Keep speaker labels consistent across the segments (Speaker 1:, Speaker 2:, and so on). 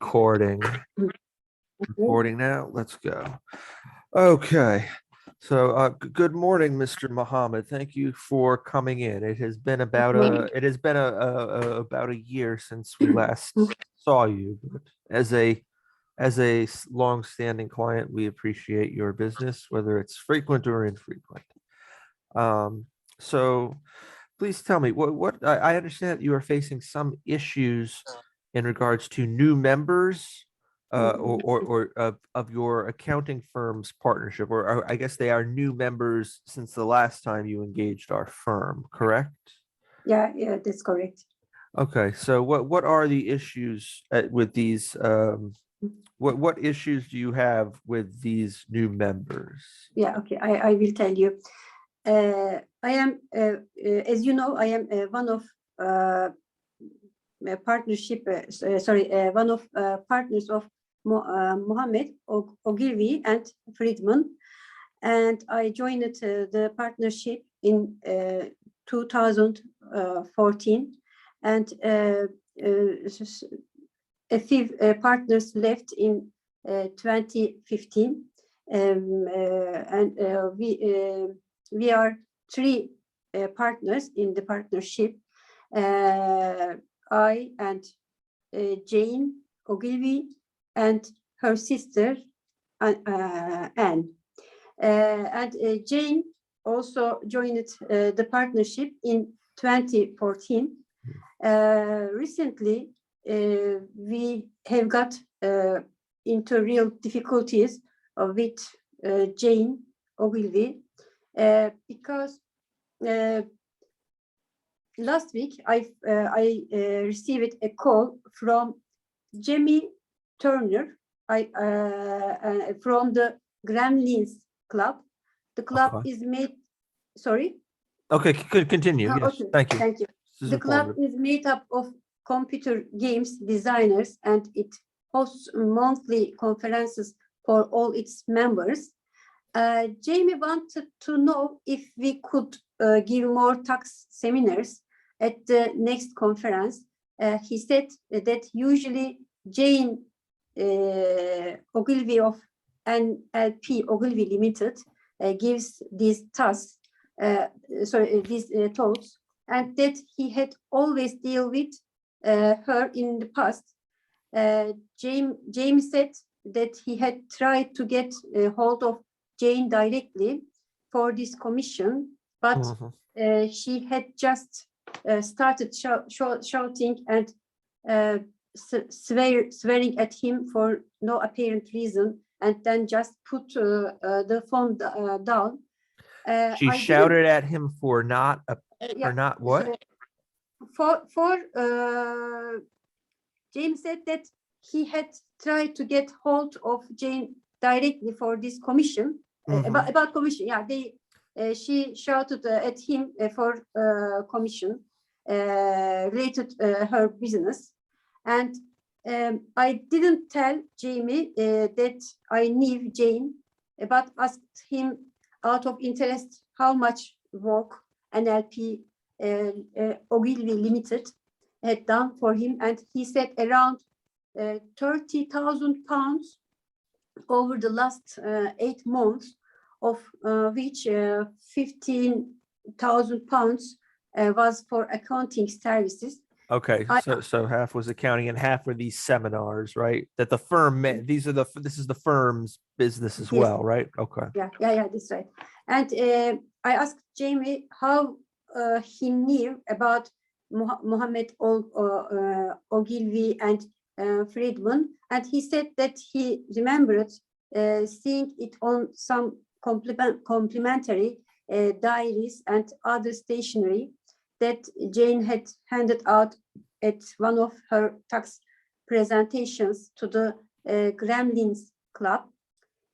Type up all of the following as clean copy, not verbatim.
Speaker 1: Recording.
Speaker 2: Okay.
Speaker 1: Recording now. Let's go. Okay. So, good morning, Mr. Mohammed. Thank you for coming in. It has been about about a year since we last saw you. But as a long-standing client, we appreciate your business, whether it's frequent or infrequent. So please tell me what I understand that you are facing some issues in regards to new members or of your accounting firm's partnership, or I guess they are new members since the last time you engaged our firm, correct?
Speaker 2: Yeah, that's correct.
Speaker 1: Okay, so what are the issues with these? What issues do you have with these new members?
Speaker 2: Yeah, okay, I will tell you. I am, as you know, I am one of partnership, one of partners of Mohammed Ogilvy and Friedman, and I joined the partnership in 2014, and a few partners left in 2015, and we are three partners in the partnership. I and Jane Ogilvy and her sister Anne. And Jane also joined the partnership in 2014. Recently, we have got into real difficulties with Jane Ogilvy because last week I received a call from Jamie Turner from the Gremlins Club. The club
Speaker 1: Okay.
Speaker 2: is made. Sorry.
Speaker 1: Okay, good. Continue. Yes,
Speaker 2: Okay.
Speaker 1: thank you.
Speaker 2: Thank you. The club is made up of computer games designers, and it hosts monthly conferences for all its members. Jamie wanted to know if we could give more tax seminars at the next conference. He said that usually Jane Ogilvy of NLP Ogilvy Limited gives these tasks, these talks, and that he had always dealt with her in the past. James said that he had tried to get a hold of Jane directly for this commission, but she had just started shouting and swearing at him for no apparent reason, and then just put the phone down.
Speaker 1: She shouted at him for not what?
Speaker 2: James said that he had tried to get hold of Jane directly for this commission, about commission. Yeah, she shouted at him for commission related her business, and I didn't tell Jamie that I knew Jane, but asked him out of interest how much work NLP Ogilvy Limited had done for him, and he said around 30,000 pounds over the last 8 months, of which 15,000 pounds was for accounting services.
Speaker 1: Okay, so half was accounting and half were these seminars, right? That the firm this is the firm's business as well, right? Okay.
Speaker 2: Yeah, that's right. And I asked Jamie how he knew about Mohammed Ogilvy and Friedman, and he said that he remembered seeing it on some complimentary diaries and other stationery that Jane had handed out at one of her tax presentations to the Gremlins Club.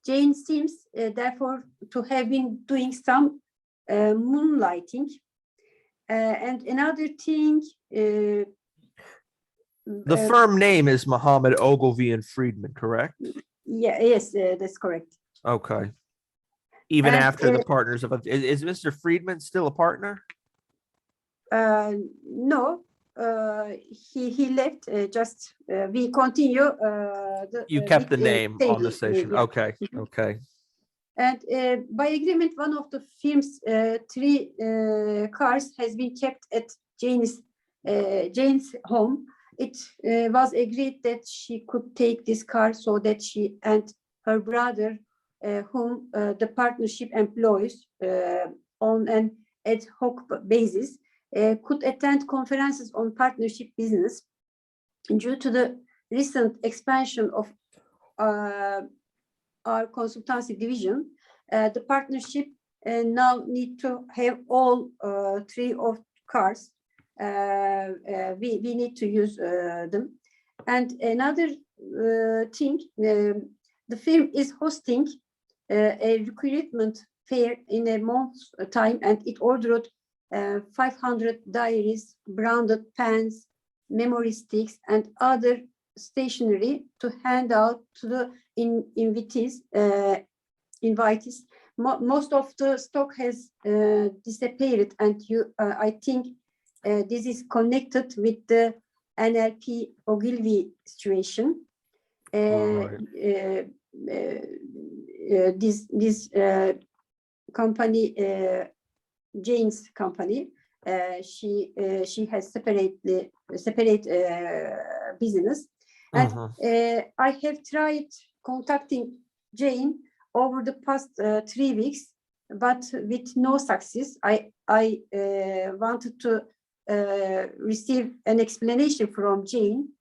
Speaker 2: Jane seems therefore to have been doing some moonlighting. And another thing,
Speaker 1: the firm name is Mohammed Ogilvy and Friedman, correct?
Speaker 2: Yes, that's correct.
Speaker 1: Okay. Even after the partners of is Mr. Friedman still a partner?
Speaker 2: No, he left. Just we continue.
Speaker 1: You kept the
Speaker 2: with,
Speaker 1: name on the
Speaker 2: same
Speaker 1: station.
Speaker 2: yeah.
Speaker 1: Okay, okay.
Speaker 2: And by agreement, one of the firm's three cars has been kept at Jane's home. It was agreed that she could take this car so that she and her brother, whom the partnership employs on an ad hoc basis, could attend conferences on partnership business. Due to the recent expansion of our consultancy division, the partnership now need to have all three of cars. We need to use them. And another thing, the firm is hosting a recruitment fair in a month's time, and it ordered 500 diaries, branded pens, memory sticks, and other stationery to hand out to the invitees. Most of the stock has disappeared, and I think this is connected with the NLP Ogilvy situation. This company, Jane's company, she has separate business, and I have tried contacting Jane over the past 3 weeks, but with no success. I wanted to receive an explanation from Jane,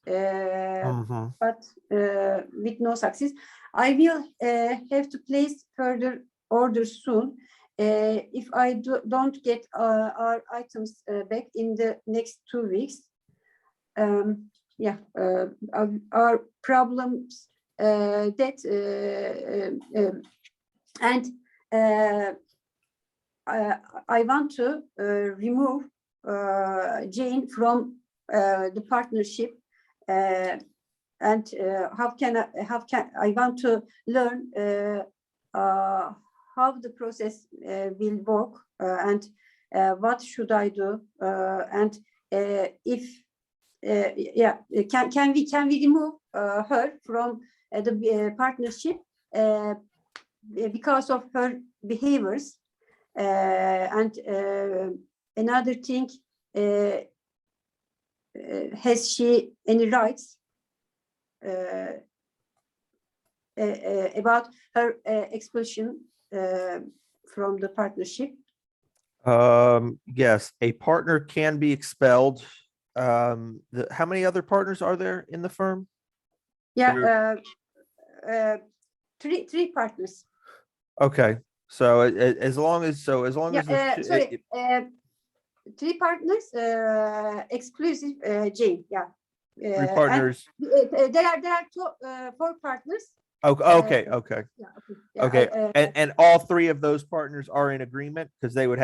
Speaker 2: but with no success. I will have to place further orders soon if I don't get our items back in the next 2 weeks. Our problems and I want to remove Jane from the partnership, and how can I want to learn how the process will work, and what should I do, and if can we remove her from the partnership because of her behaviors, and another thing, has she any rights about her expulsion from the partnership?
Speaker 1: Yes, a partner can be expelled. How many other partners are there in the firm?
Speaker 2: Yeah, three partners.
Speaker 1: Okay, so as long as
Speaker 2: sorry, three partners, exclusive Jane. Yeah,
Speaker 1: three partners.
Speaker 2: There are four partners.
Speaker 1: Okay.
Speaker 2: Yeah,
Speaker 1: Okay. And all three of those partners are in agreement, because they would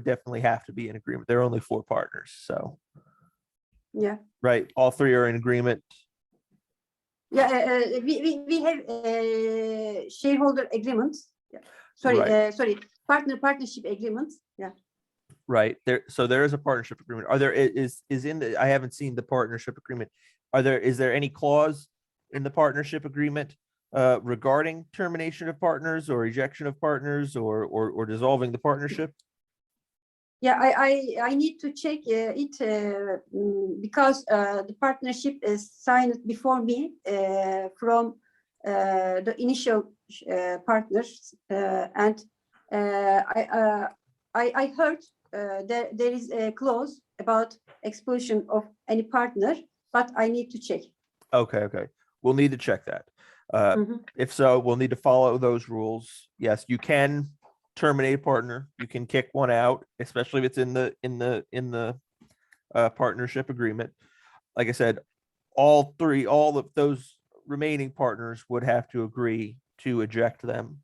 Speaker 1: definitely have to be in agreement. There are only four partners, so.
Speaker 2: Yeah.
Speaker 1: Right. All three are in agreement.
Speaker 2: Yeah, we have shareholder agreements. Yeah. Sorry,
Speaker 1: Right.
Speaker 2: partnership agreements. Yeah.
Speaker 1: Right there. So there is a partnership agreement. Are there I haven't seen the partnership agreement. Is there any clause in the partnership agreement regarding termination of partners or ejection of partners or dissolving the partnership?
Speaker 2: Yeah, I need to check it because the partnership is signed before me from the initial partners, and I heard that there is a clause about expulsion of any partner, but I need to check.
Speaker 1: Okay. We'll need to check that. If so, we'll need to follow those rules. Yes, you can terminate a partner. You can kick one out, especially if it's in the partnership agreement. Like I said, all of those remaining partners would have to agree to eject them.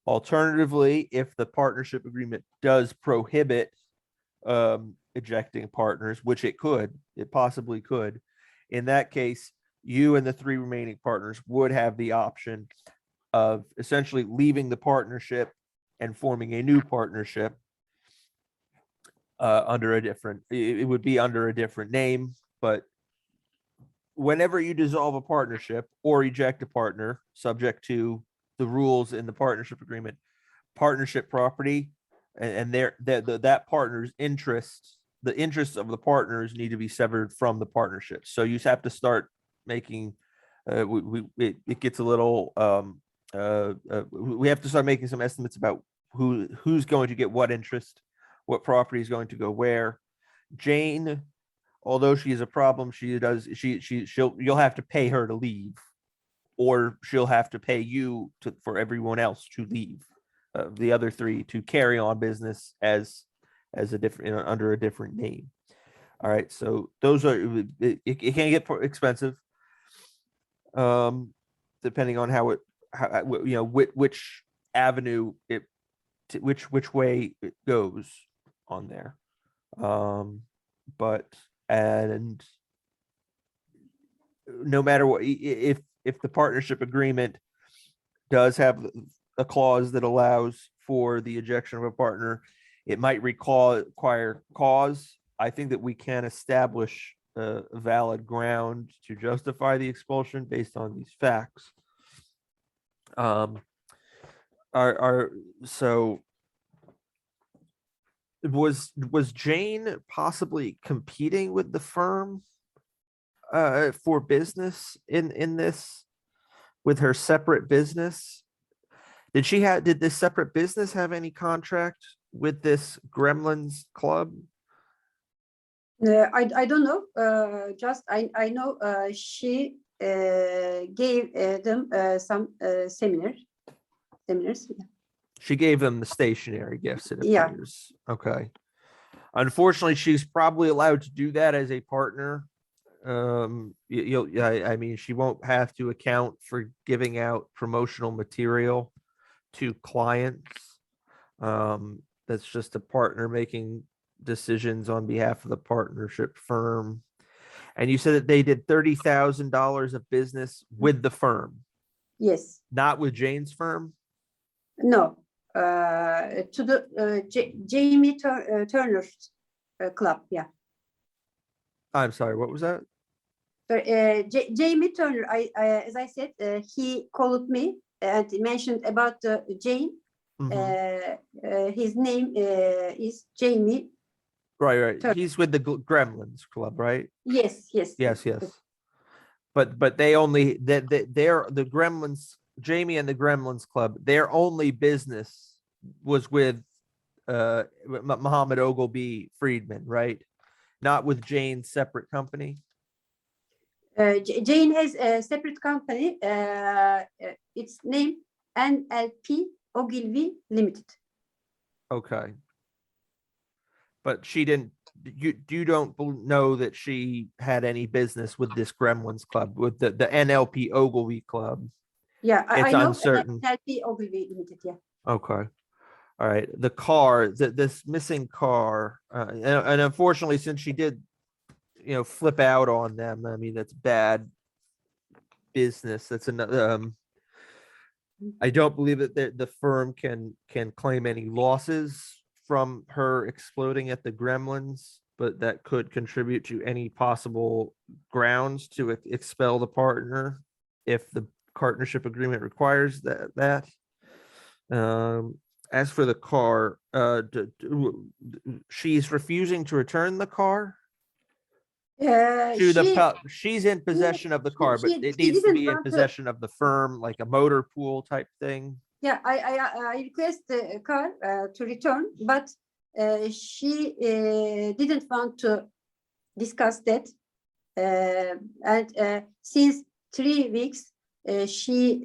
Speaker 1: Alternatively, if the partnership agreement does prohibit ejecting partners, which it possibly could, in that case, you and the three remaining partners would have the option of essentially leaving the partnership and forming a new partnership. under a different, it would be under a different name, but whenever you dissolve a partnership or eject a partner, subject to the rules in the partnership agreement, partnership property and that partner's interests, the interests of the partners need to be severed from the partnership. So you have to start making, it gets a little, we have to start making some estimates about who's going to get what interest, what property is going to go where. Jane, although she is a problem, you'll have to pay her to leave, or she'll have to pay you for everyone else to leave, the other three to carry on business as a different, under a different name. All right, so those are, it can get expensive, depending on how which avenue which way it goes on there. But and no matter what, if the partnership agreement does have a clause that allows for the ejection of a partner, it might require cause. I think that we can establish a valid ground to justify the expulsion based on these facts. So was Jane possibly competing with the firm for business in this, with her separate business? Did this separate business have any contract with this Gremlins Club?
Speaker 2: I don't know. Just I know she gave them some seminars.
Speaker 1: She gave them the stationary gifts, it
Speaker 2: Yeah.
Speaker 1: appears. Okay. Unfortunately, she's probably allowed to do that as a partner. I mean, she won't have to account for giving out promotional material to clients. That's just a partner making decisions on behalf of the partnership firm. And you said that they did $30,000 of business with the firm,
Speaker 2: Yes.
Speaker 1: not with Jane's firm?
Speaker 2: No. To the Jamie Turner's club. Yeah.
Speaker 1: I'm sorry, what was that?
Speaker 2: Jamie Turner, as I said, he called me and mentioned about Jane. His name is Jamie.
Speaker 1: Right.
Speaker 2: Turner.
Speaker 1: He's with the Gremlins Club, right?
Speaker 2: Yes.
Speaker 1: Yes. But they only they're the Gremlins, Jamie and the Gremlins Club, their only business was with Muhammad Ogilvy Friedman, right? Not with Jane's separate company.
Speaker 2: Jane has a separate company. Its name NLP Ogilvy Limited. Okay.
Speaker 1: But she didn't. You don't know that she had any business with this Gremlins Club, with the NLP Ogilvy Club.
Speaker 2: Yeah, I know
Speaker 1: uncertain.
Speaker 2: NLP Ogilvy Limited. Yeah.
Speaker 1: Okay. All right. The car, this missing car, and unfortunately, since she did, flip out on them, I mean, that's bad business. That's another. I don't believe that the firm can claim any losses from her exploding at the Gremlins, but that could contribute to any possible grounds to expel the partner if the partnership agreement requires that. As for the car, she's refusing to return the car. She's in possession of the car, but it needs to be in possession of the firm, like a motor pool type thing.
Speaker 2: Yeah, I request the car to return, but she didn't want to discuss that. And since 3 weeks, she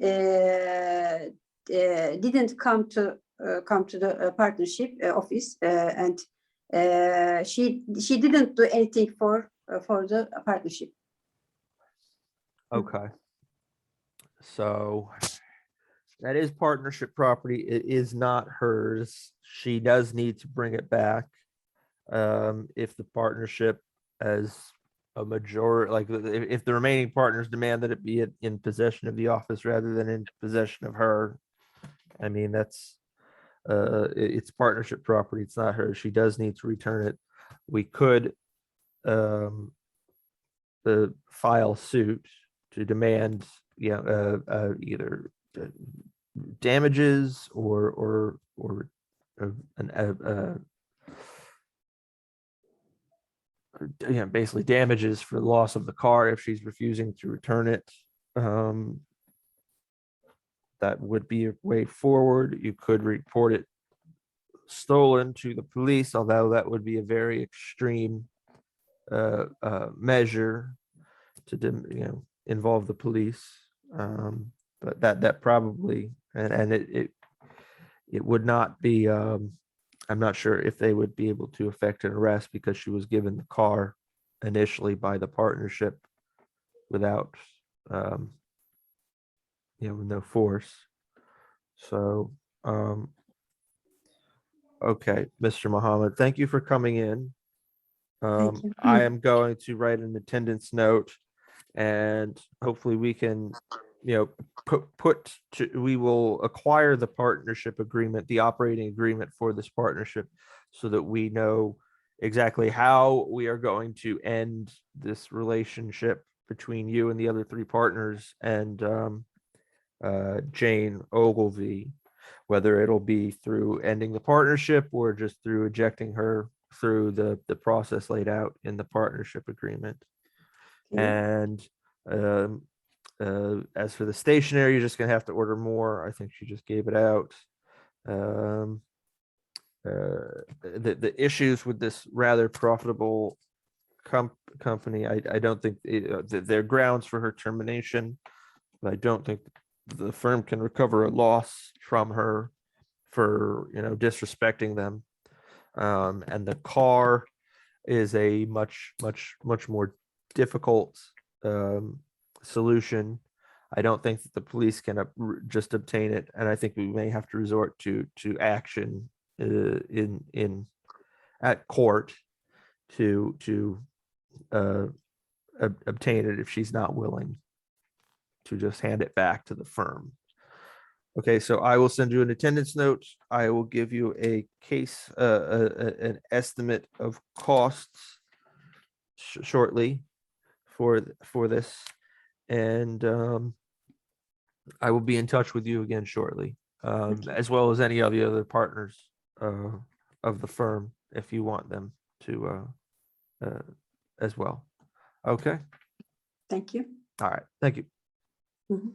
Speaker 2: didn't come to the partnership office, and she didn't do anything for the partnership.
Speaker 1: Okay. So that is partnership property. It is not hers. She does need to bring it back. If the partnership as a majority, like if the remaining partners demand that it be in possession of the office rather than in possession of her, I mean, that's it's partnership property. It's not hers. She does need to return it. We could file suit to demand, either damages or basically damages for loss of the car if she's refusing to return it. That would be a way forward. You could report it stolen to the police, although that would be a very extreme measure to involve the police. But that probably, and it would not be, I'm not sure if they would be able to effect an arrest because she was given the car initially by the partnership without, with no force. So, okay, Mr. Muhammad, thank you for coming in.
Speaker 2: Thank you.
Speaker 1: I am going to write an attendance note, and hopefully we can, we will acquire the partnership agreement, the operating agreement for this partnership, so that we know exactly how we are going to end this relationship between you and the other three partners and Jane Ogilvy, whether it'll be through ending the partnership or just through ejecting her through the process laid out in the partnership agreement.
Speaker 2: Okay.
Speaker 1: And as for the stationery, you're just gonna have to order more. I think she just gave it out. The issues with this rather profitable company, I don't think they're grounds for her termination, but I don't think the firm can recover a loss from her for disrespecting them. And the car is a much more difficult solution. I don't think that the police can just obtain it, and I think we may have to resort to action at court to obtain it if she's not willing to just hand it back to the firm. Okay, so I will send you an attendance note. I will give you a case, an estimate of costs shortly for this, and I will be in touch with you again shortly, as well as any of the other partners of the firm if you want them to as well. Okay.
Speaker 2: Thank you.
Speaker 1: All right. Thank you.
Speaker 2: Mhm.